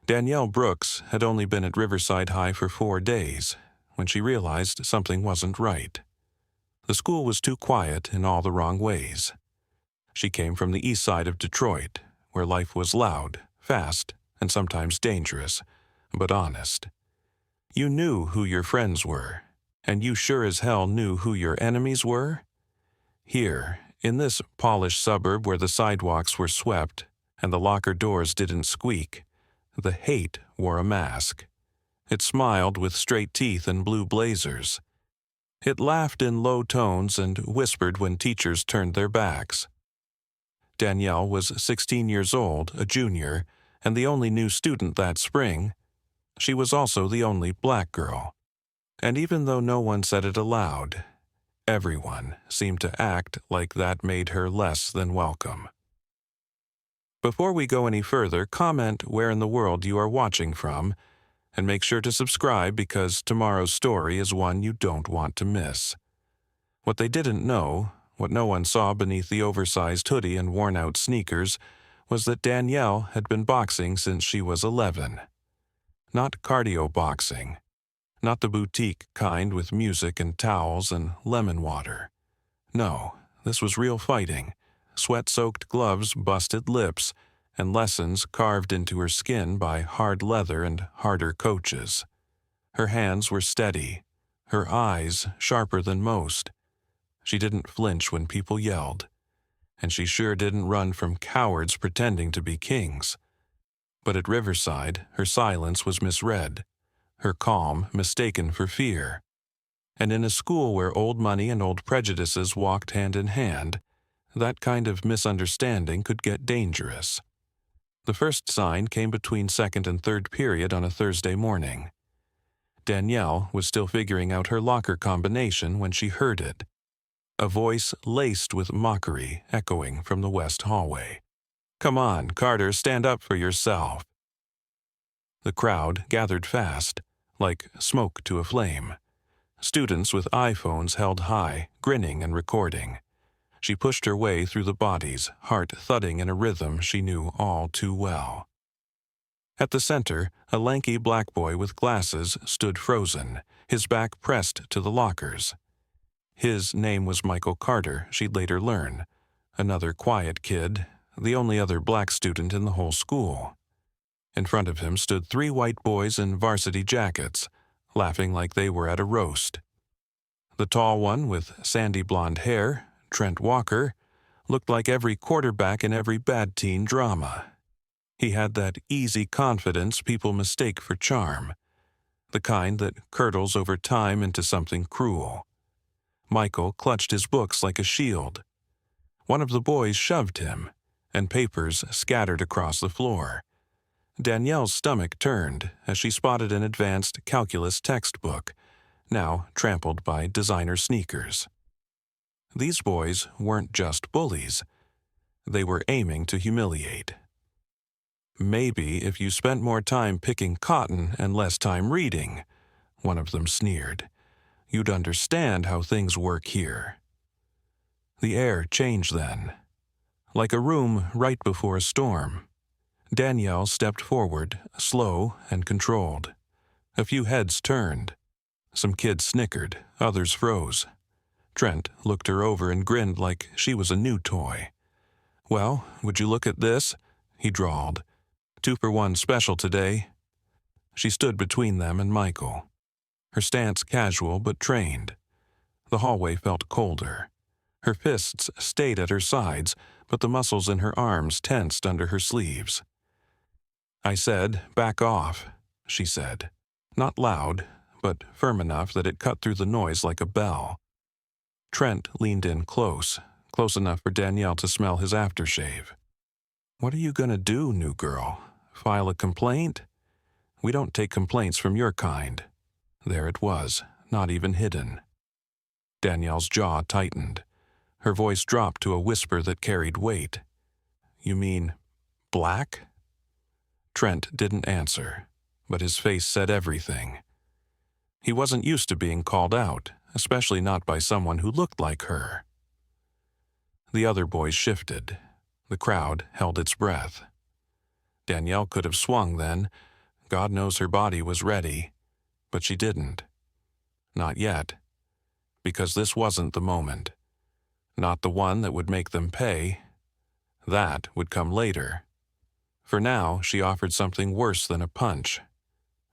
Danielle Brooks had only been at Riverside High for 4 days when she realized something wasn't right. The school was too quiet in all the wrong ways. She came from the east side of Detroit, where life was loud, fast, and sometimes dangerous, but honest. You knew who your friends were, and you sure as hell knew who your enemies were. Here, in this polished suburb where the sidewalks were swept and the locker doors didn't squeak, the hate wore a mask. It smiled with straight teeth and blue blazers. It laughed in low tones and whispered when teachers turned their backs. Danielle was 16 years old, a junior, and the only new student that spring. She was also the only black girl. And even though no one said it aloud, everyone seemed to act like that made her less than welcome. Before we go any further, comment where in the world you are watching from, and make sure to subscribe because tomorrow's story is one you don't want to miss. What they didn't know, what no one saw beneath the oversized hoodie and worn-out sneakers, was that Danielle had been boxing since she was 11. Not cardio boxing. Not the boutique kind with music and towels and lemon water. No, this was real fighting. Sweat-soaked gloves, busted lips, and lessons carved into her skin by hard leather and harder coaches. Her hands were steady, her eyes sharper than most. She didn't flinch when people yelled, and she sure didn't run from cowards pretending to be kings. But at Riverside, her silence was misread, her calm mistaken for fear. And in a school where old money and old prejudices walked hand in hand, that kind of misunderstanding could get dangerous. The first sign came between second and third period on a Thursday morning. Danielle was still figuring out her locker combination when she heard it. A voice laced with mockery echoing from the west hallway. "Come on, Carter, stand up for yourself." The crowd gathered fast, like smoke to a flame. Students with iPhones held high, grinning and recording. She pushed her way through the bodies, heart thudding in a rhythm she knew all too well. At the center, a lanky black boy with glasses stood frozen, his back pressed to the lockers. His name was Michael Carter, she'd later learn. Another quiet kid, the only other black student in the whole school. In front of him stood 3 white boys in varsity jackets, laughing like they were at a roast. The tall one with sandy blonde hair, Trent Walker, looked like every quarterback in every bad teen drama. He had that easy confidence people mistake for charm, the kind that curdles over time into something cruel. Michael clutched his books like a shield. One of the boys shoved him, and papers scattered across the floor. Danielle's stomach turned as she spotted an advanced calculus textbook, now trampled by designer sneakers. These boys weren't just bullies. They were aiming to humiliate. "Maybe if you spent more time picking cotton and less time reading," one of them sneered, "you'd understand how things work here." The air changed then. Like a room right before a storm. Danielle stepped forward, slow and controlled. A few heads turned. Some kids snickered, others froze. Trent looked her over and grinned like she was a new toy. "Well, would you look at this?" he drawled. "2 for 1 special today." She stood between them and Michael. Her stance casual but trained. The hallway felt colder. Her fists stayed at her sides, but the muscles in her arms tensed under her sleeves. "I said, back off," she said. Not loud, but firm enough that it cut through the noise like a bell. Trent leaned in close enough for Danielle to smell his aftershave. "What are you gonna do, new girl? File a complaint?" "We don't take complaints from your kind." There it was, not even hidden. Danielle's jaw tightened. Her voice dropped to a whisper that carried weight. "You mean black?" Trent didn't answer, but his face said everything. He wasn't used to being called out, especially not by someone who looked like her. The other boys shifted. The crowd held its breath. Danielle could have swung then, God knows her body was ready, but she didn't. Not yet. Because this wasn't the moment. Not the one that would make them pay. That would come later. For now, she offered something worse than a punch.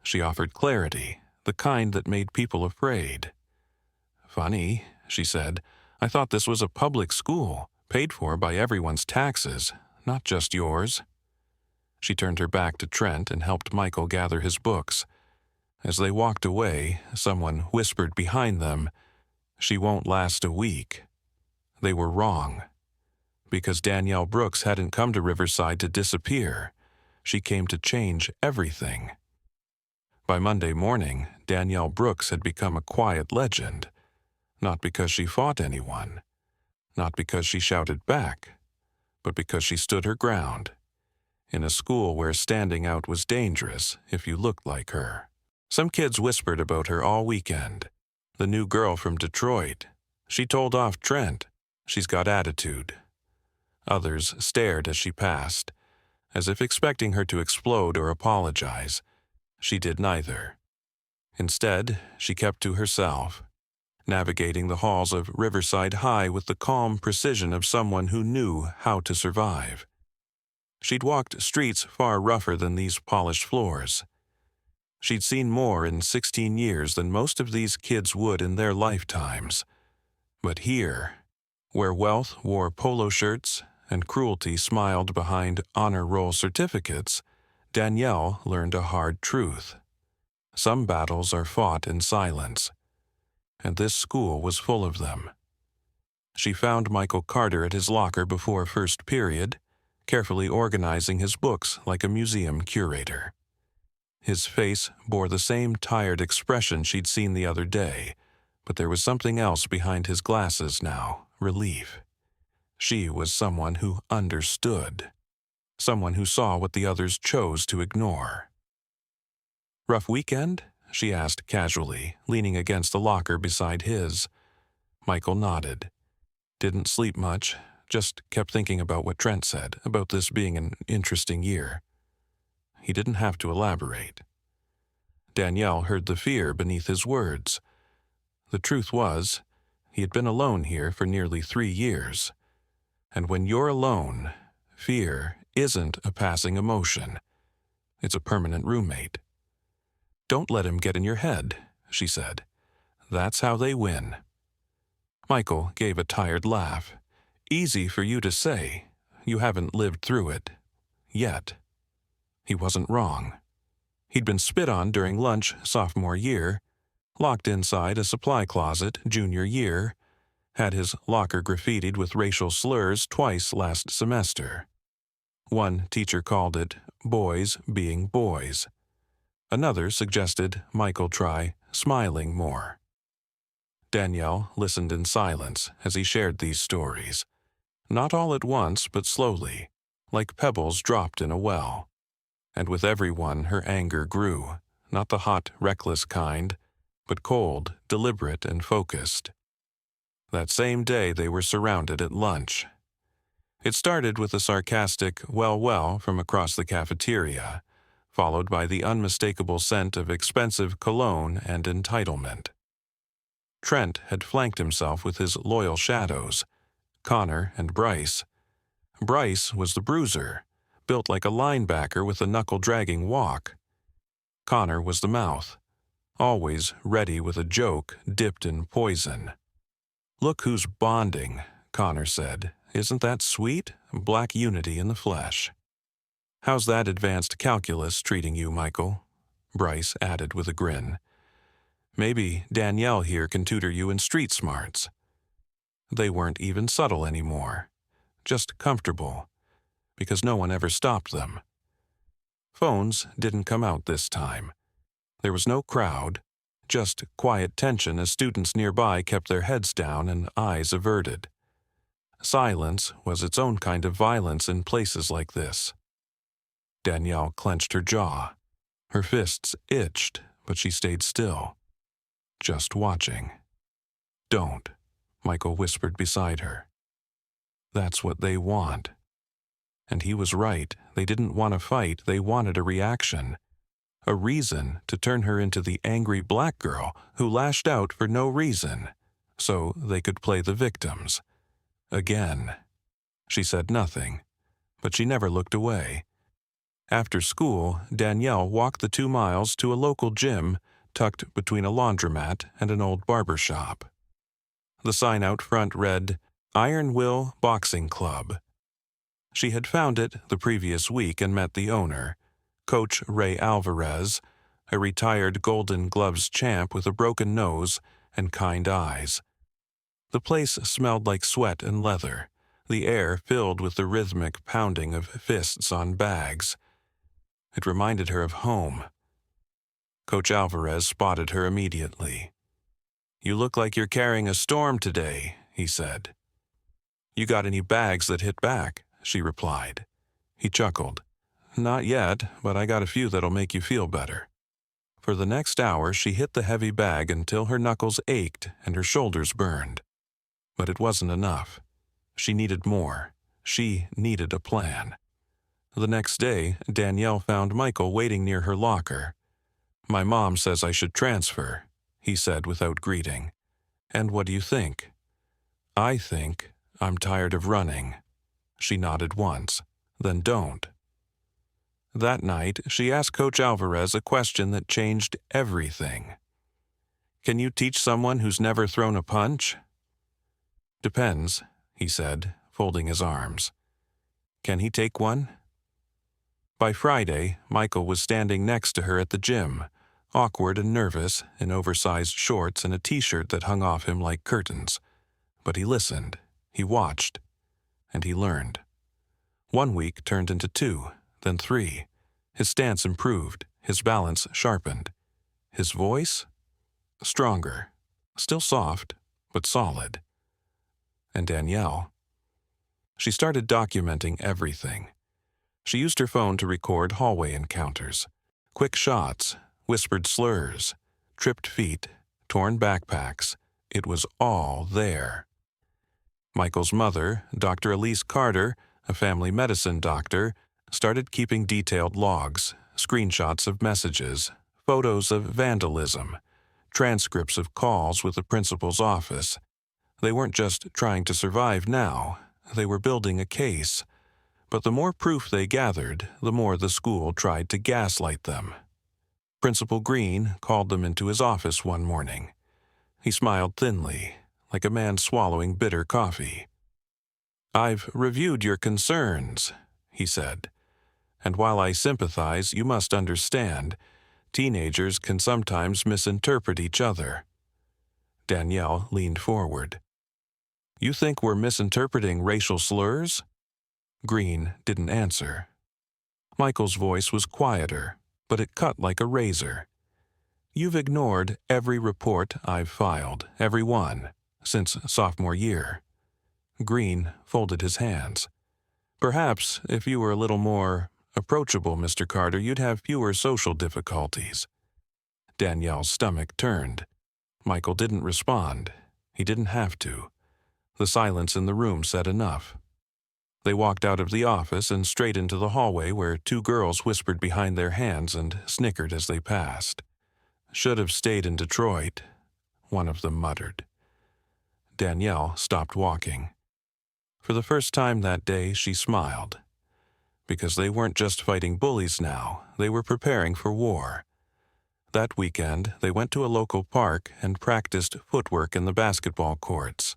She offered clarity, the kind that made people afraid. "Funny," she said. "I thought this was a public school, paid for by everyone's taxes, not just yours." She turned her back to Trent and helped Michael gather his books. As they walked away, someone whispered behind them, "She won't last a week." They were wrong. Because Danielle Brooks hadn't come to Riverside to disappear. She came to change everything. By Monday morning, Danielle Brooks had become a quiet legend. Not because she fought anyone. Not because she shouted back. But because she stood her ground. In a school where standing out was dangerous if you looked like her. Some kids whispered about her all weekend. The new girl from Detroit. She told off Trent. She's got attitude. Others stared as she passed, as if expecting her to explode or apologize. She did neither. Instead, she kept to herself, navigating the halls of Riverside High with the calm precision of someone who knew how to survive. She'd walked streets far rougher than these polished floors. She'd seen more in 16 years than most of these kids would in their lifetimes. But here, where wealth wore polo shirts and cruelty smiled behind honor roll certificates, Danielle learned a hard truth. Some battles are fought in silence, and this school was full of them. She found Michael Carter at his locker before first period, carefully organizing his books like a museum curator. His face bore the same tired expression she'd seen the other day, but there was something else behind his glasses now, relief. She was someone who understood, someone who saw what the others chose to ignore. "Rough weekend?" she asked casually, leaning against the locker beside his. Michael nodded. Didn't sleep much, just kept thinking about what Trent said, about this being an interesting year. He didn't have to elaborate. Danielle heard the fear beneath his words. The truth was, he had been alone here for nearly 3 years. And when you're alone, fear isn't a passing emotion. It's a permanent roommate. "Don't let him get in your head," she said. "That's how they win." Michael gave a tired laugh. "Easy for you to say. You haven't lived through it. Yet." He wasn't wrong. He'd been spit on during lunch sophomore year, locked inside a supply closet junior year, had his locker graffitied with racial slurs twice last semester. One teacher called it boys being boys. Another suggested Michael try smiling more. Danielle listened in silence as he shared these stories. Not all at once, but slowly, like pebbles dropped in a well. And with every one her anger grew, not the hot, reckless kind, but cold, deliberate, and focused. That same day they were surrounded at lunch. It started with a sarcastic well from across the cafeteria, followed by the unmistakable scent of expensive cologne and entitlement. Trent had flanked himself with his loyal shadows, Connor and Bryce. Bryce was the bruiser, built like a linebacker with a knuckle-dragging walk. Connor was the mouth, always ready with a joke dipped in poison. "Look who's bonding," Connor said. "Isn't that sweet? Black unity in the flesh." "How's that advanced calculus treating you, Michael?" Bryce added with a grin. "Maybe Danielle here can tutor you in street smarts." They weren't even subtle anymore, just comfortable, because no one ever stopped them. Phones didn't come out this time. There was no crowd, just quiet tension as students nearby kept their heads down and eyes averted. Silence was its own kind of violence in places like this. Danielle clenched her jaw. Her fists itched, but she stayed still, just watching. "Don't," Michael whispered beside her. "That's what they want." And he was right. They didn't want a fight, they wanted a reaction. a reason to turn her into the angry black girl who lashed out for no reason, so they could play the victims. Again. She said nothing, but she never looked away. After school, Danielle walked the 2 miles to a local gym tucked between a laundromat and an old barber shop. The sign out front read, Iron Will Boxing Club. She had found it the previous week and met the owner, Coach Ray Alvarez, a retired Golden Gloves champ with a broken nose and kind eyes. The place smelled like sweat and leather, the air filled with the rhythmic pounding of fists on bags. It reminded her of home. Coach Alvarez spotted her immediately. "You look like you're carrying a storm today," he said. "You got any bags that hit back?" she replied. He chuckled. "Not yet, but I got a few that'll make you feel better." For the next hour, she hit the heavy bag until her knuckles ached and her shoulders burned. But it wasn't enough. She needed more. She needed a plan. The next day, Danielle found Michael waiting near her locker. "My mom says I should transfer," he said without greeting. "And what do you think?" "I think I'm tired of running." She nodded once. "Then don't." That night, she asked Coach Alvarez a question that changed everything. "Can you teach someone who's never thrown a punch?" "Depends," he said, folding his arms. "Can he take one?" By Friday, Michael was standing next to her at the gym, awkward and nervous, in oversized shorts and a t-shirt that hung off him like curtains. But he listened, he watched, and he learned. 1 week turned into 2, then 3. His stance improved, his balance sharpened. His voice? Stronger. Still soft, but solid. And Danielle? She started documenting everything. She used her phone to record hallway encounters, quick shots, whispered slurs, tripped feet, torn backpacks. It was all there. Michael's mother, Dr. Elise Carter, a family medicine doctor, started keeping detailed logs, screenshots of messages, photos of vandalism, transcripts of calls with the principal's office. They weren't just trying to survive now, they were building a case. But the more proof they gathered, the more the school tried to gaslight them. Principal Green called them into his office one morning. He smiled thinly, like a man swallowing bitter coffee. "I've reviewed your concerns," he said. "And while I sympathize, you must understand, teenagers can sometimes misinterpret each other." Danielle leaned forward. "You think we're misinterpreting racial slurs?" Green didn't answer. Michael's voice was quieter, but it cut like a razor. "You've ignored every report I've filed, every one, since sophomore year." Green folded his hands. "Perhaps if you were a little more approachable, Mr. Carter, you'd have fewer social difficulties." Danielle's stomach turned. Michael didn't respond. He didn't have to. The silence in the room said enough. They walked out of the office and straight into the hallway where 2 girls whispered behind their hands and snickered as they passed. "Should have stayed in Detroit," one of them muttered. Danielle stopped walking. For the first time that day, she smiled. Because they weren't just fighting bullies now, they were preparing for war. That weekend, they went to a local park and practiced footwork in the basketball courts.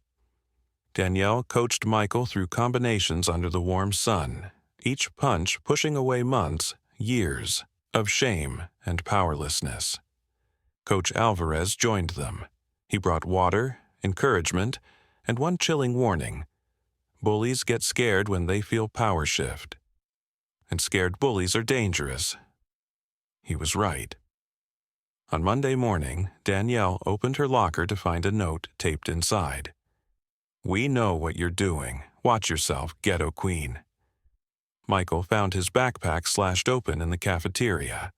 Danielle coached Michael through combinations under the warm sun, each punch pushing away months, years, of shame and powerlessness. Coach Alvarez joined them. He brought water, encouragement, and one chilling warning. Bullies get scared when they feel power shift. And scared bullies are dangerous. He was right. On Monday morning, Danielle opened her locker to find a note taped inside. "We know what you're doing. Watch yourself, ghetto queen." Michael found his backpack slashed open in the cafeteria.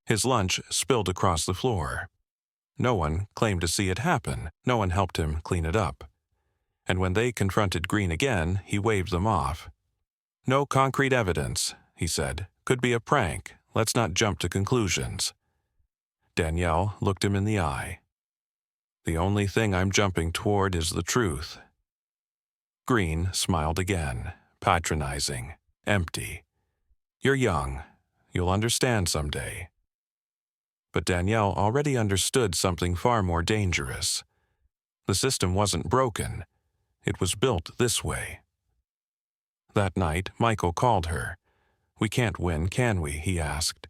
His lunch spilled across the floor. No one claimed to see it happen. No one helped him clean it up. And when they confronted Green again, he waved them off. "No concrete evidence," he said. "Could be a prank, Let's not jump to conclusions." Danielle looked him in the eye. "The only thing I'm jumping toward is the truth." Green smiled again, patronizing, empty. "You're young. You'll understand someday." But Danielle already understood something far more dangerous. The system wasn't broken. It was built this way. That night, Michael called her. "We can't win, can we?" he asked.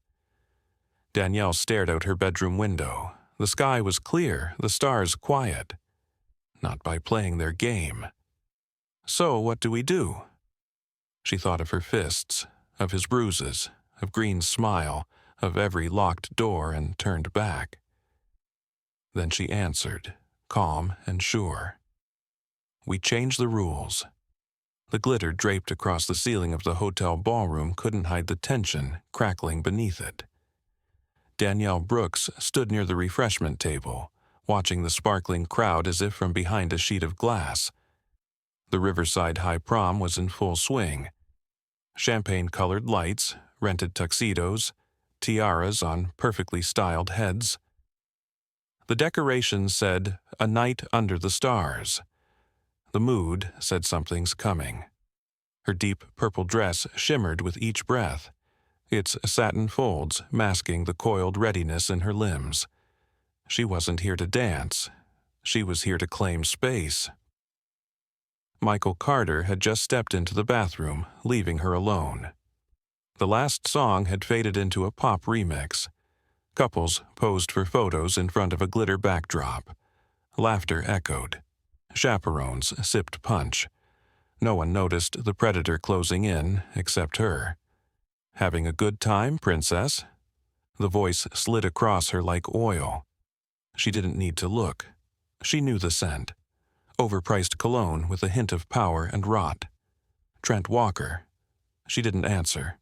Danielle stared out her bedroom window. The sky was clear, the stars quiet. Not by playing their game. "So what do we do?" She thought of her fists, of his bruises, of Green's smile, of every locked door, and turned back. Then she answered, calm and sure. "We change the rules." The glitter draped across the ceiling of the hotel ballroom couldn't hide the tension crackling beneath it. Danielle Brooks stood near the refreshment table, watching the sparkling crowd as if from behind a sheet of glass. The Riverside High Prom was in full swing. Champagne-colored lights, rented tuxedos, tiaras on perfectly styled heads. The decorations said, "A night under the stars." The mood said something's coming. Her deep purple dress shimmered with each breath, its satin folds masking the coiled readiness in her limbs. She wasn't here to dance. She was here to claim space. Michael Carter had just stepped into the bathroom, leaving her alone. The last song had faded into a pop remix. Couples posed for photos in front of a glitter backdrop. Laughter echoed. Chaperones sipped punch. No one noticed the predator closing in except her. "Having a good time, princess?" The voice slid across her like oil. She didn't need to look. She knew the scent. Overpriced cologne with a hint of power and rot. Trent Walker. She didn't answer.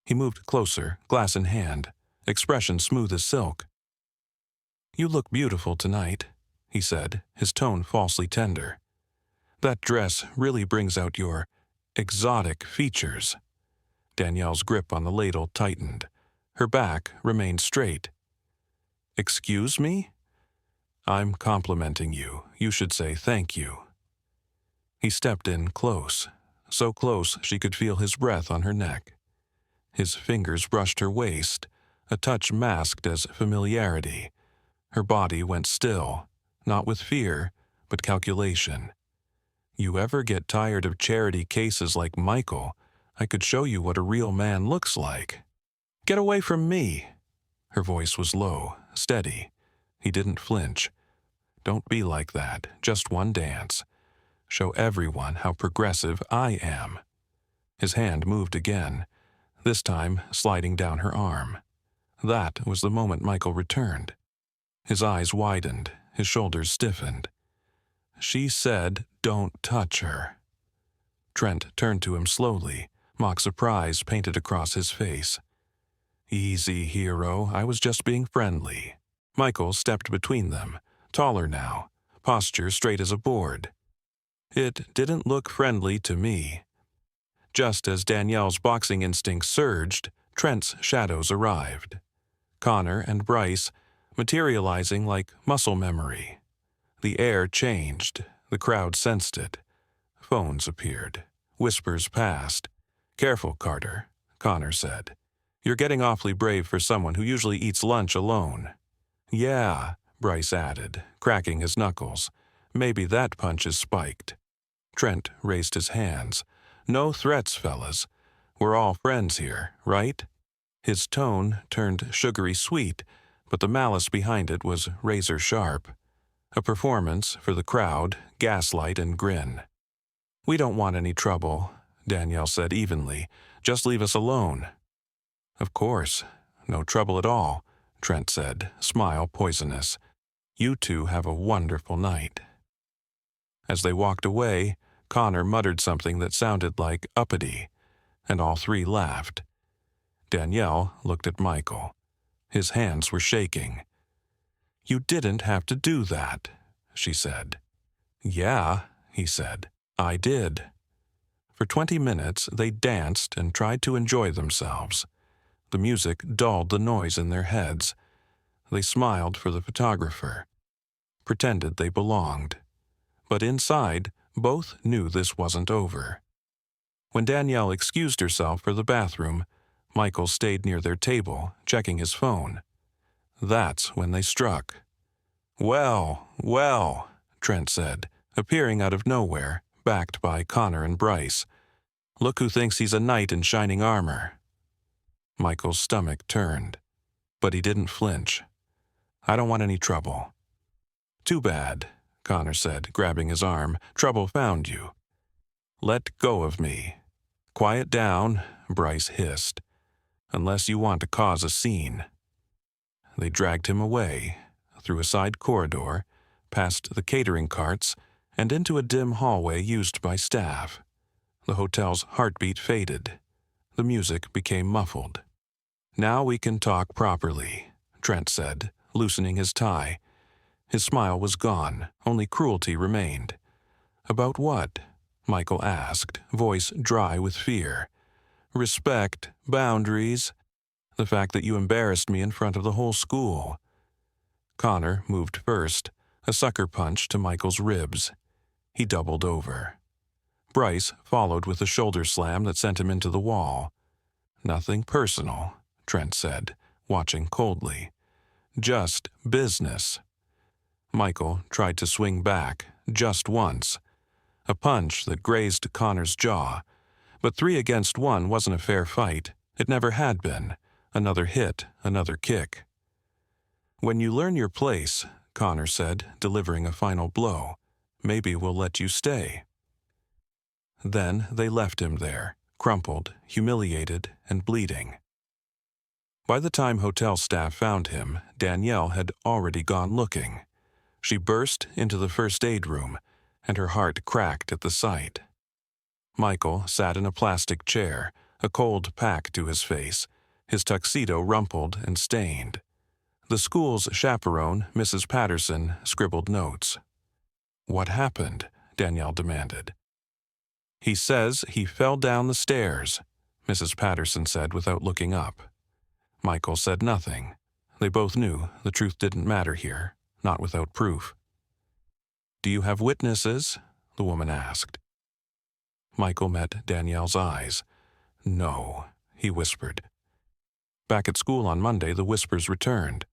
He moved closer, glass in hand, expression smooth as silk. "You look beautiful tonight," he said, his tone falsely tender. "That dress really brings out your exotic features." Danielle's grip on the ladle tightened. Her back remained straight. "Excuse me?" "I'm complimenting you. You should say thank you." He stepped in close, so close she could feel his breath on her neck. His fingers brushed her waist, a touch masked as familiarity. Her body went still, not with fear, but calculation. "You ever get tired of charity cases like Michael, I could show you what a real man looks like." "Get away from me!" Her voice was low, steady. He didn't flinch. "Don't be like that. Just one dance. Show everyone how progressive I am." His hand moved again, this time sliding down her arm. That was the moment Michael returned. His eyes widened, his shoulders stiffened. "She said, 'Don't touch her.'" Trent turned to him slowly, mock surprise painted across his face. "Easy, hero. I was just being friendly." Michael stepped between them, taller now, posture straight as a board. "It didn't look friendly to me." Just as Danielle's boxing instinct surged, Trent's shadows arrived. Connor and Bryce, materializing like muscle memory. The air changed. The crowd sensed it. Phones appeared. Whispers passed. "Careful, Carter," Connor said. "You're getting awfully brave for someone who usually eats lunch alone." "Yeah," Bryce added, cracking his knuckles. "Maybe that punch is spiked." Trent raised his hands. "No threats, fellas. We're all friends here, right?" His tone turned sugary sweet, but the malice behind it was razor sharp. A performance for the crowd, gaslight and grin. "We don't want any trouble," Danielle said evenly. "Just leave us alone." "Of course. No trouble at all," Trent said, smile poisonous. "You two have a wonderful night." As they walked away, Connor muttered something that sounded like uppity, and all three laughed. Danielle looked at Michael. His hands were shaking. "You didn't have to do that," she said. "Yeah," he said. "I did." For 20 minutes they danced and tried to enjoy themselves. The music dulled the noise in their heads. They smiled for the photographer, pretended they belonged. But inside, both knew this wasn't over. When Danielle excused herself for the bathroom, Michael stayed near their table, checking his phone. That's when they struck. "Well, well," Trent said, appearing out of nowhere, backed by Connor and Bryce. "Look who thinks he's a knight in shining armor." Michael's stomach turned, but he didn't flinch. "I don't want any trouble." "Too bad," Connor said, grabbing his arm. "Trouble found you." "Let go of me." "Quiet down," Bryce hissed, "unless you want to cause a scene." They dragged him away, through a side corridor, past the catering carts, and into a dim hallway used by staff. The hotel's heartbeat faded. The music became muffled. "Now we can talk properly," Trent said, loosening his tie. His smile was gone, only cruelty remained. "About what?" Michael asked, voice dry with fear. "Respect, boundaries, the fact that you embarrassed me in front of the whole school." Connor moved first, a sucker punch to Michael's ribs. He doubled over. Bryce followed with a shoulder slam that sent him into the wall. "Nothing personal," Trent said, watching coldly. "Just business." Michael tried to swing back, just once. A punch that grazed Connor's jaw. But 3 against 1 wasn't a fair fight. It never had been. Another hit, another kick. "When you learn your place," Connor said, delivering a final blow, "maybe we'll let you stay." Then they left him there, crumpled, humiliated, and bleeding. By the time hotel staff found him, Danielle had already gone looking. She burst into the first aid room, and her heart cracked at the sight. Michael sat in a plastic chair, a cold pack to his face, his tuxedo rumpled and stained. The school's chaperone, Mrs. Patterson, scribbled notes. "What happened?" Danielle demanded. "He says he fell down the stairs," Mrs. Patterson said without looking up. Michael said nothing. They both knew the truth didn't matter here, not without proof. "Do you have witnesses?" the woman asked. Michael met Danielle's eyes. "No," he whispered. Back at school on Monday, the whispers returned.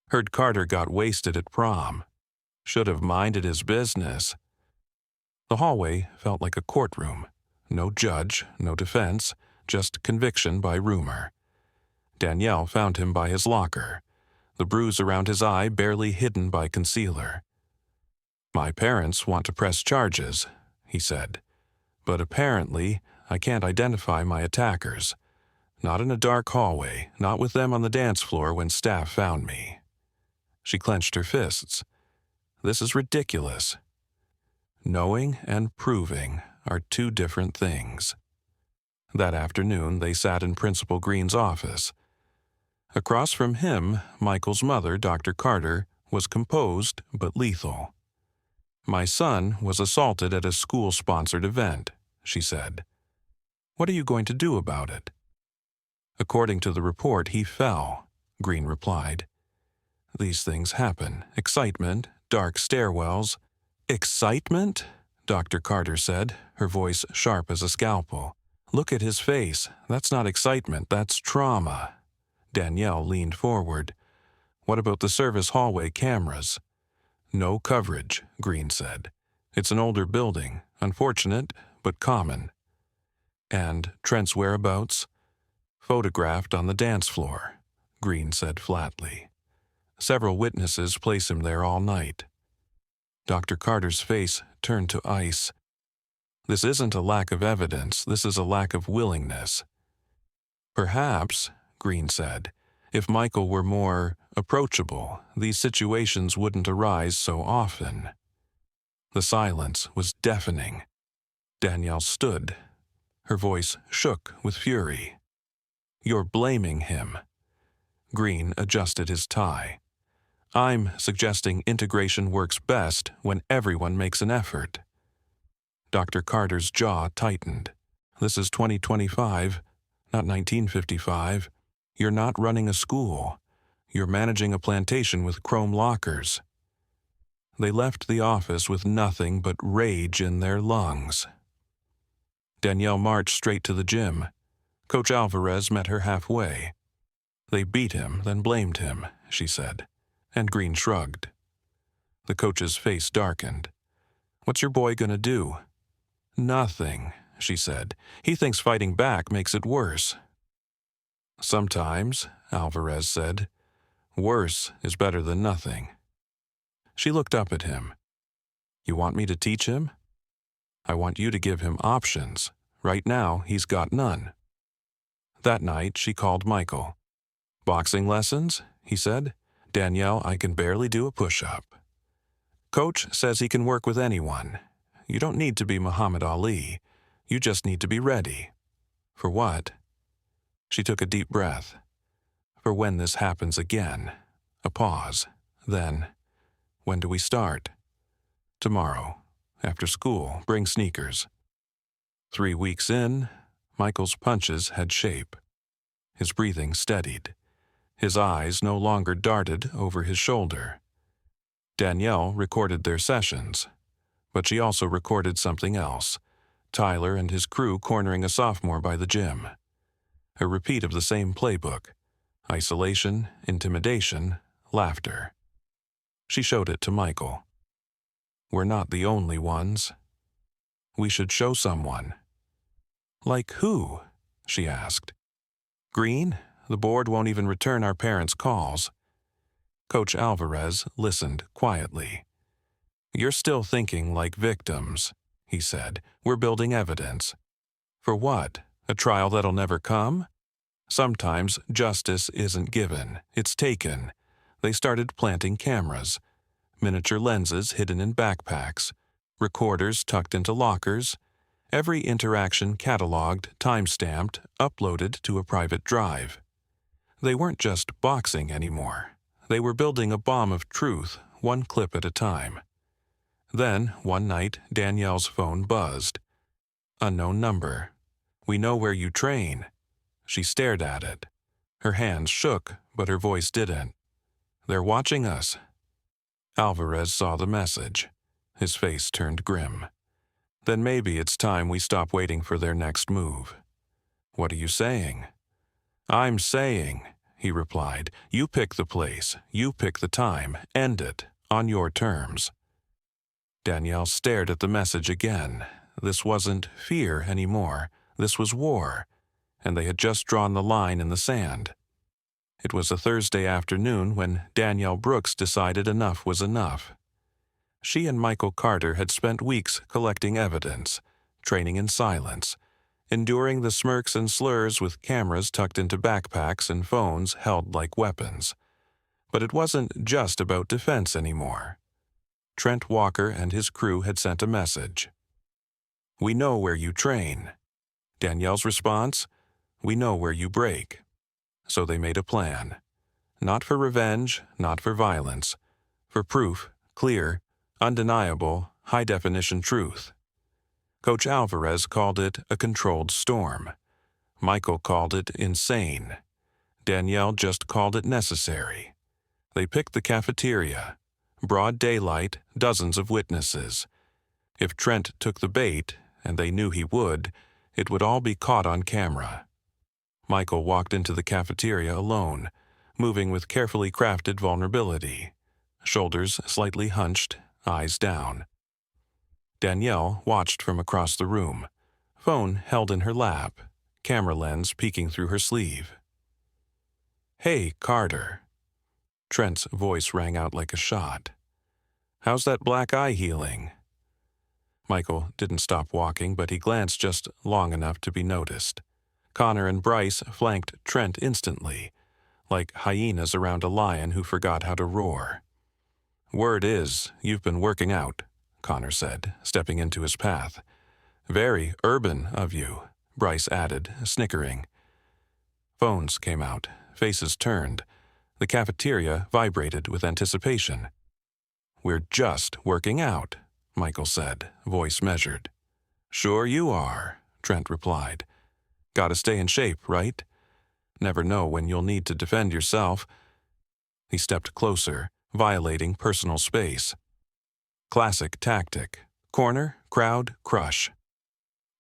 "Heard Carter got wasted at prom. Should have minded his business." The hallway felt like a courtroom. No judge, no defense, just conviction by rumor. Danielle found him by his locker, the bruise around his eye barely hidden by concealer. "My parents want to press charges," he said. "But apparently, I can't identify my attackers. Not in a dark hallway, not with them on the dance floor when staff found me." She clenched her fists. "This is ridiculous." Knowing and proving are 2 different things. That afternoon, they sat in Principal Green's office. Across from him, Michael's mother, Dr. Carter, was composed but lethal. "My son was assaulted at a school-sponsored event," she said. "What are you going to do about it?" "According to the report, he fell," Green replied. "These things happen. Excitement, dark stairwells." "Excitement?" Dr. Carter said, her voice sharp as a scalpel. "Look at his face. That's not excitement, that's trauma." Danielle leaned forward. "What about the service hallway cameras?" "No coverage," Green said. "It's an older building, unfortunate, but common." "And Trent's whereabouts?" "Photographed on the dance floor," Green said flatly. "Several witnesses place him there all night." Dr. Carter's face turned to ice. "This isn't a lack of evidence, this is a lack of willingness." "Perhaps," Green said, "if Michael were more approachable, these situations wouldn't arise so often." The silence was deafening. Danielle stood. Her voice shook with fury. "You're blaming him." Green adjusted his tie. "I'm suggesting integration works best when everyone makes an effort." Dr. Carter's jaw tightened. "This is 2025, not 1955. You're not running a school. You're managing a plantation with chrome lockers." They left the office with nothing but rage in their lungs. Danielle marched straight to the gym. Coach Alvarez met her halfway. "They beat him, then blamed him," she said, and Green shrugged. The coach's face darkened. "What's your boy gonna do?" "Nothing," she said. "He thinks fighting back makes it worse." "Sometimes," Alvarez said, "worse is better than nothing." She looked up at him. "You want me to teach him?" "I want you to give him options. Right now, he's got none." That night, she called Michael. "Boxing lessons?" he said. "Danielle, I can barely do a push-up." "Coach says he can work with anyone. You don't need to be Muhammad Ali. You just need to be ready." "For what?" She took a deep breath. "For when this happens again." A pause. Then, "When do we start?" "Tomorrow. After school. Bring sneakers." 3 weeks in, Michael's punches had shape. His breathing steadied. His eyes no longer darted over his shoulder. Danielle recorded their sessions, but she also recorded something else: Tyler and his crew cornering a sophomore by the gym. A repeat of the same playbook: isolation, intimidation, laughter. She showed it to Michael. "We're not the only ones. We should show someone." "Like who?" she asked. "Green? The board won't even return our parents' calls." Coach Alvarez listened quietly. "You're still thinking like victims," he said. "We're building evidence." "For what? A trial that'll never come?" "Sometimes justice isn't given, it's taken." They started planting cameras. Miniature lenses hidden in backpacks. Recorders tucked into lockers. Every interaction cataloged, time-stamped, uploaded to a private drive. They weren't just boxing anymore. They were building a bomb of truth, one clip at a time. Then, one night, Danielle's phone buzzed. Unknown number. "We know where you train." She stared at it. Her hands shook, but her voice didn't. "They're watching us." Alvarez saw the message. His face turned grim. "Then maybe it's time we stop waiting for their next move." "What are you saying?" "I'm saying," he replied, "you pick the place, you pick the time, end it, on your terms." Danielle stared at the message again. This wasn't fear anymore. This was war, and they had just drawn the line in the sand. It was a Thursday afternoon when Danielle Brooks decided enough was enough. She and Michael Carter had spent weeks collecting evidence, training in silence, enduring the smirks and slurs with cameras tucked into backpacks and phones held like weapons. But it wasn't just about defense anymore. Trent Walker and his crew had sent a message. "We know where you train." Danielle's response: "We know where you break." So they made a plan. Not for revenge, not for violence. For proof, clear, undeniable, high-definition truth. Coach Alvarez called it a controlled storm. Michael called it insane. Danielle just called it necessary. They picked the cafeteria. Broad daylight, dozens of witnesses. If Trent took the bait, and they knew he would, it would all be caught on camera. Michael walked into the cafeteria alone, moving with carefully crafted vulnerability. Shoulders slightly hunched, eyes down. Danielle watched from across the room, phone held in her lap, camera lens peeking through her sleeve. "Hey, Carter." Trent's voice rang out like a shot. "How's that black eye healing?" Michael didn't stop walking, but he glanced just long enough to be noticed. Connor and Bryce flanked Trent instantly, like hyenas around a lion who forgot how to roar. "Word is, you've been working out," Connor said, stepping into his path. "Very urban of you," Bryce added, snickering. Phones came out, faces turned. The cafeteria vibrated with anticipation. "We're just working out," Michael said, voice measured. "Sure you are," Trent replied. "Gotta stay in shape, right?" Never know when you'll need to defend yourself. He stepped closer, violating personal space. Classic tactic. Corner, crowd, crush.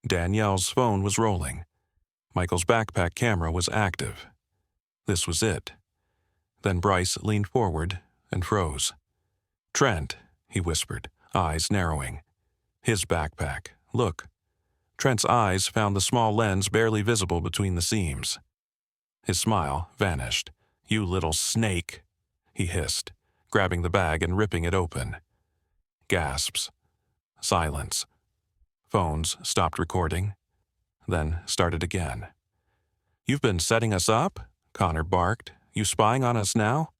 Danielle's phone was rolling. Michael's backpack camera was active. This was it. Then Bryce leaned forward and froze. "Trent," he whispered, eyes narrowing. His backpack. "Look." Trent's eyes found the small lens barely visible between the seams. His smile vanished. "You little snake," he hissed, grabbing the bag and ripping it open. Gasps. Silence. Phones stopped recording, then started again. "You've been setting us up?" Connor barked. "You spying on us now?"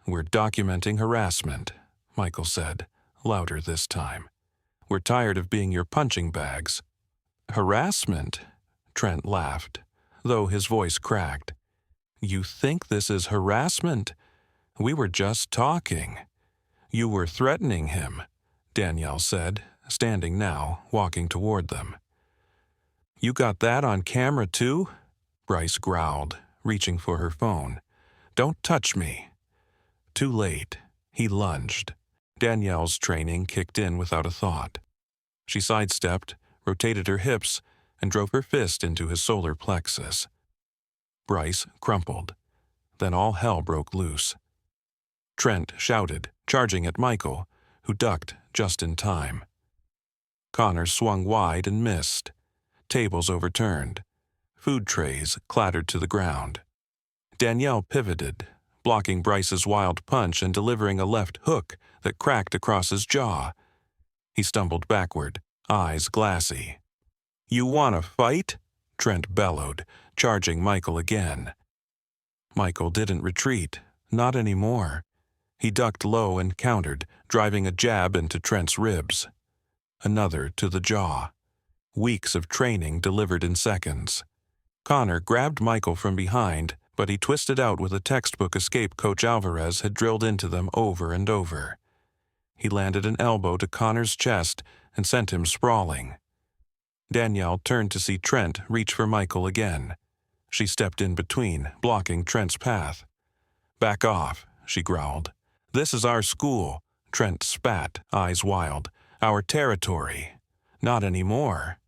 "We're documenting harassment," Michael said, louder this time. "We're tired of being your punching bags." "Harassment?" Trent laughed, though his voice cracked. "You think this is harassment? We were just talking." "You were threatening him," Danielle said, standing now, walking toward them. "You got that on camera too?" Bryce growled, reaching for her phone. "Don't touch me." Too late. He lunged. Danielle's training kicked in without a thought. She sidestepped, rotated her hips, and drove her fist into his solar plexus. Bryce crumpled. Then all hell broke loose. Trent shouted, charging at Michael, who ducked just in time. Connor swung wide and missed. Tables overturned. Food trays clattered to the ground. Danielle pivoted, blocking Bryce's wild punch and delivering a left hook that cracked across his jaw. He stumbled backward, eyes glassy. "You want to fight?" Trent bellowed, charging Michael again. Michael didn't retreat, not anymore. He ducked low and countered, driving a jab into Trent's ribs. Another to the jaw. Weeks of training delivered in seconds. Connor grabbed Michael from behind, but he twisted out with a textbook escape Coach Alvarez had drilled into them over and over. He landed an elbow to Connor's chest and sent him sprawling. Danielle turned to see Trent reach for Michael again. She stepped in between, blocking Trent's path. "Back off," she growled. "This is our school," Trent spat, eyes wild. "Our territory." "Not anymore."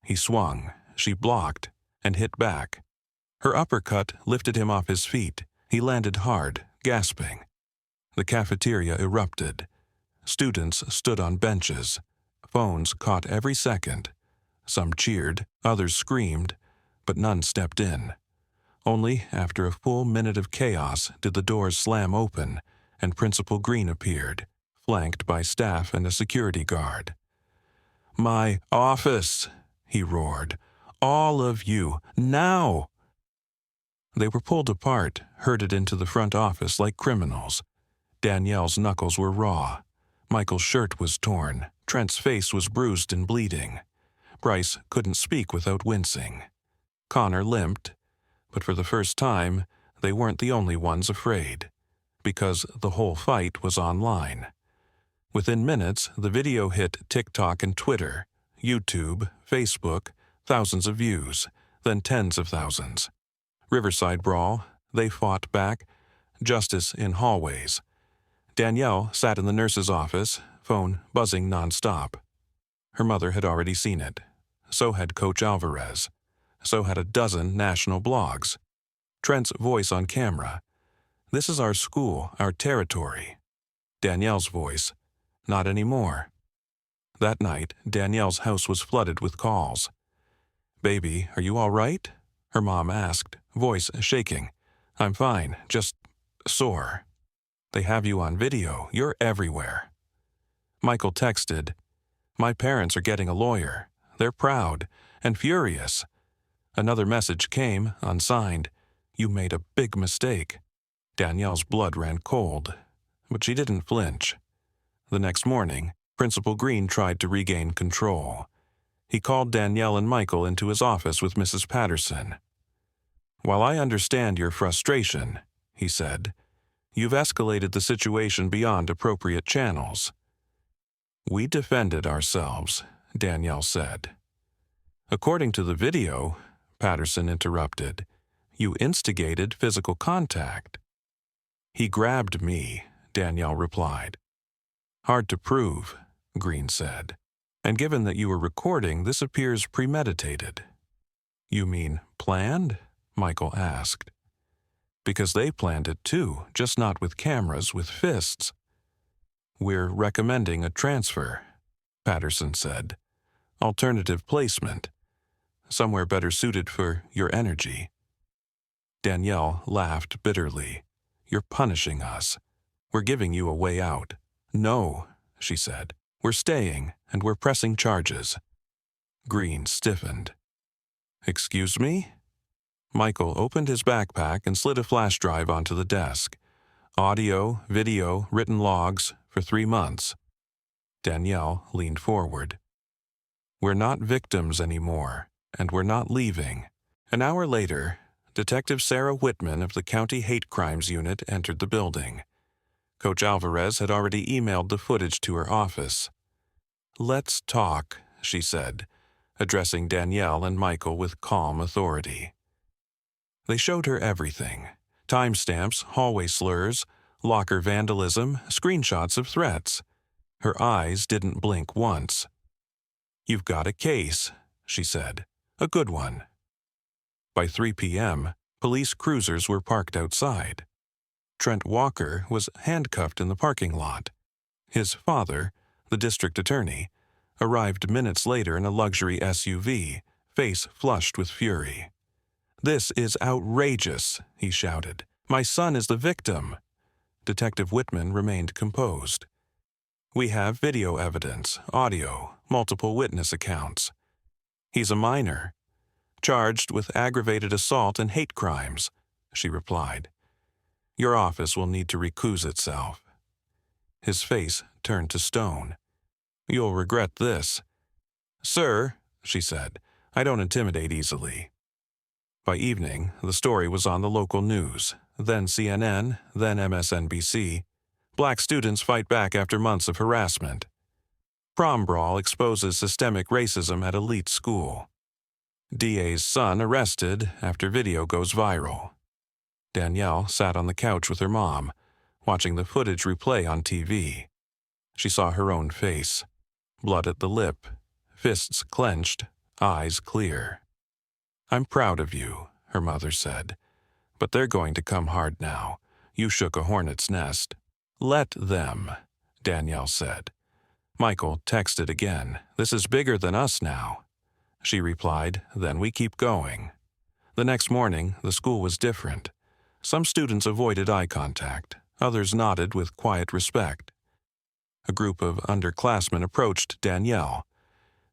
He swung. She blocked and hit back. Her uppercut lifted him off his feet. He landed hard, gasping. The cafeteria erupted. Students stood on benches. Phones caught every second. Some cheered, others screamed, but none stepped in. Only after a full minute of chaos did the doors slam open, and Principal Green appeared, flanked by staff and a security guard. "My office!" he roared. "All of you, now!" They were pulled apart, herded into the front office like criminals. Danielle's knuckles were raw. Michael's shirt was torn. Trent's face was bruised and bleeding. Bryce couldn't speak without wincing. Connor limped, but for the first time, they weren't the only ones afraid, because the whole fight was online. Within minutes, the video hit TikTok and Twitter, YouTube, Facebook, thousands of views, then tens of thousands. Riverside brawl, they fought back, justice in hallways. Danielle sat in the nurse's office, phone buzzing nonstop. Her mother had already seen it. So had Coach Alvarez. So had a dozen national blogs. Trent's voice on camera. "This is our school, our territory." Danielle's voice. "Not anymore." That night, Danielle's house was flooded with calls. "Baby, are you all right?" her mom asked, voice shaking. "I'm fine, just sore." "They have you on video. You're everywhere." Michael texted, "My parents are getting a lawyer. They're proud and furious." Another message came, unsigned. "You made a big mistake." Danielle's blood ran cold, but she didn't flinch. The next morning, Principal Green tried to regain control. He called Danielle and Michael into his office with Mrs. Patterson. "While I understand your frustration," he said, "you've escalated the situation beyond appropriate channels." "We defended ourselves," Danielle said. "According to the video," Patterson interrupted, You instigated physical contact." "He grabbed me," Danielle replied. "Hard to prove," Green said. "And given that you were recording, this appears premeditated." "You mean planned?" Michael asked. "Because they planned it too, just not with cameras, with fists." "We're recommending a transfer," Patterson said. "Alternative placement. Somewhere better suited for your energy." Danielle laughed bitterly. "You're punishing us. We're giving you a way out." "No," she said. "We're staying, and we're pressing charges." Green stiffened. "Excuse me?" Michael opened his backpack and slid a flash drive onto the desk. "Audio, video, written logs for 3 months." Danielle leaned forward. "We're not victims anymore, and we're not leaving." An hour later, Detective Sarah Whitman of the County Hate Crimes Unit entered the building. Coach Alvarez had already emailed the footage to her office. "Let's talk," she said, addressing Danielle and Michael with calm authority. They showed her everything: timestamps, hallway slurs, locker vandalism, screenshots of threats. Her eyes didn't blink once. "You've got a case," she said. "A good one." By 3 p.m., police cruisers were parked outside. Trent Walker was handcuffed in the parking lot. His father, the district attorney, arrived minutes later in a luxury SUV, face flushed with fury. "This is outrageous," he shouted. "My son is the victim." Detective Whitman remained composed. "We have video evidence, audio, multiple witness accounts. He's a minor, charged with aggravated assault and hate crimes," she replied. "Your office will need to recuse itself." His face turned to stone. "You'll regret this." "Sir," she said, "I don't intimidate easily." By evening, the story was on the local news, then CNN, then MSNBC. Black students fight back after months of harassment. Prom brawl exposes systemic racism at elite school. DA's son arrested after video goes viral. Danielle sat on the couch with her mom, watching the footage replay on TV. She saw her own face, blood at the lip, fists clenched, eyes clear. "I'm proud of you," her mother said. "But they're going to come hard now. You shook a hornet's nest." "Let them," Danielle said. Michael texted again. "This is bigger than us now." She replied, "Then we keep going." The next morning, the school was different. Some students avoided eye contact. Others nodded with quiet respect. A group of underclassmen approached Danielle.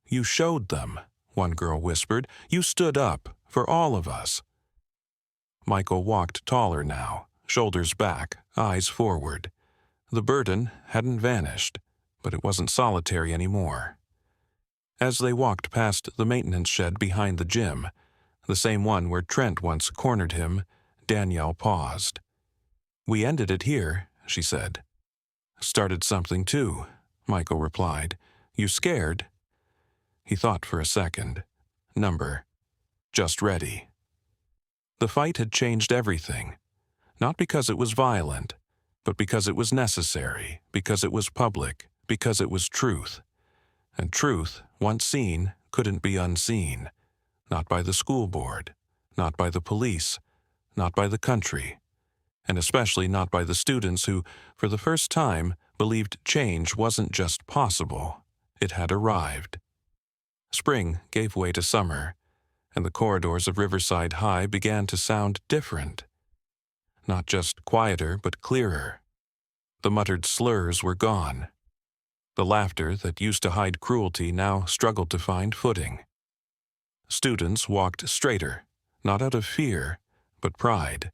"You showed them," one girl whispered. "You stood up for all of us." Michael walked taller now, shoulders back, eyes forward. The burden hadn't vanished, but it wasn't solitary anymore. As they walked past the maintenance shed behind the gym, the same one where Trent once cornered him, Danielle paused. "We ended it here," she said. "Started something too," Michael replied. "You scared?" He thought for a second. Number. Just ready. The fight had changed everything. Not because it was violent, but because it was necessary, because it was public, because it was truth. And truth, once seen, couldn't be unseen. Not by the school board, not by the police, not by the country, and especially not by the students who, for the first time, believed change wasn't just possible, it had arrived. Spring gave way to summer, and the corridors of Riverside High began to sound different. Not just quieter, but clearer. The muttered slurs were gone. The laughter that used to hide cruelty now struggled to find footing. Students walked straighter, not out of fear, but pride.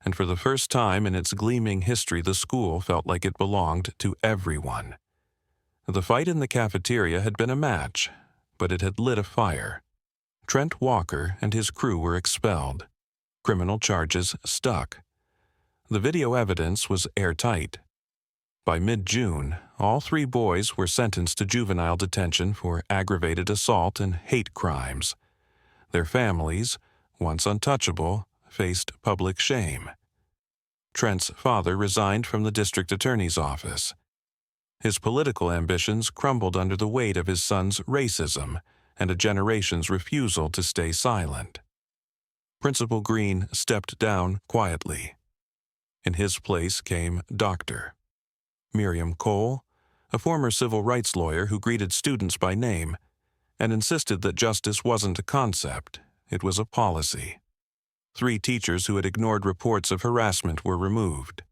And for the first time in its gleaming history, the school felt like it belonged to everyone. The fight in the cafeteria had been a match, but it had lit a fire. Trent Walker and his crew were expelled. Criminal charges stuck. The video evidence was airtight. By mid-June, all 3 boys were sentenced to juvenile detention for aggravated assault and hate crimes. Their families, once untouchable, faced public shame. Trent's father resigned from the district attorney's office. His political ambitions crumbled under the weight of his son's racism and a generation's refusal to stay silent. Principal Green stepped down quietly. In his place came Dr. Miriam Cole, a former civil rights lawyer who greeted students by name and insisted that justice wasn't a concept, it was a policy. 3 teachers who had ignored reports of harassment were removed.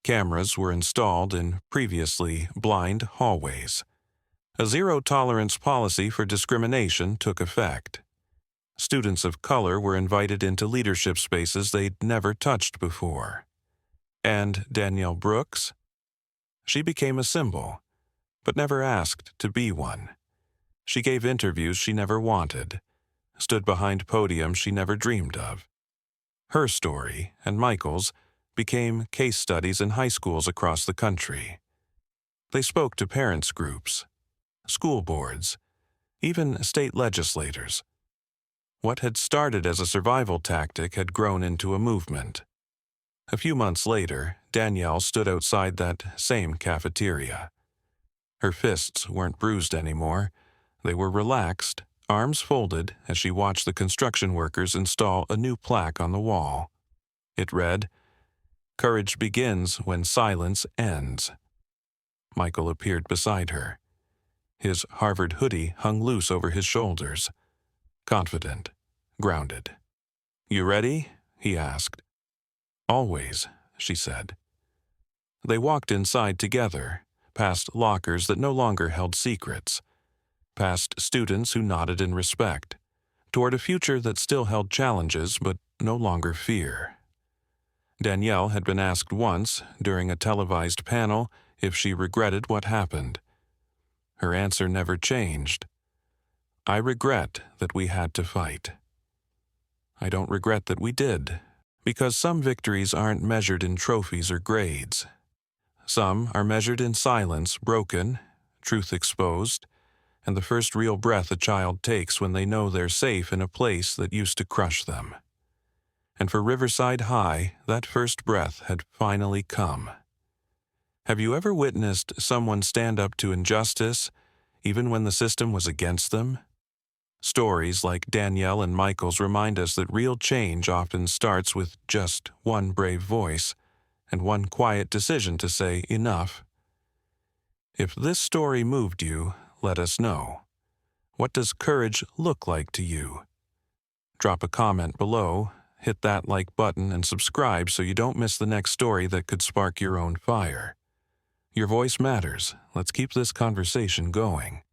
Cameras were installed in previously blind hallways. A zero-tolerance policy for discrimination took effect. Students of color were invited into leadership spaces they'd never touched before. And Danielle Brooks? She became a symbol, but never asked to be one. She gave interviews she never wanted, stood behind podiums she never dreamed of. Her story, and Michael's, became case studies in high schools across the country. They spoke to parents' groups, school boards, even state legislators. What had started as a survival tactic had grown into a movement. A few months later, Danielle stood outside that same cafeteria. Her fists weren't bruised anymore. They were relaxed, arms folded, as she watched the construction workers install a new plaque on the wall. It read, "Courage begins when silence ends." Michael appeared beside her. His Harvard hoodie hung loose over his shoulders. Confident, grounded. "You ready?" he asked. "Always," she said. They walked inside together, past lockers that no longer held secrets, past students who nodded in respect, toward a future that still held challenges but no longer fear. Danielle had been asked once, during a televised panel, if she regretted what happened. Her answer never changed. "I regret that we had to fight. I don't regret that we did, because some victories aren't measured in trophies or grades. Some are measured in silence broken, truth exposed, and the first real breath a child takes when they know they're safe in a place that used to crush them." And for Riverside High, that first breath had finally come. Have you ever witnessed someone stand up to injustice, even when the system was against them? Stories like Danielle and Michael's remind us that real change often starts with just one brave voice and one quiet decision to say enough. If this story moved you, let us know. What does courage look like to you? Drop a comment below, hit that like button, and subscribe so you don't miss the next story that could spark your own fire. Your voice matters. Let's keep this conversation going.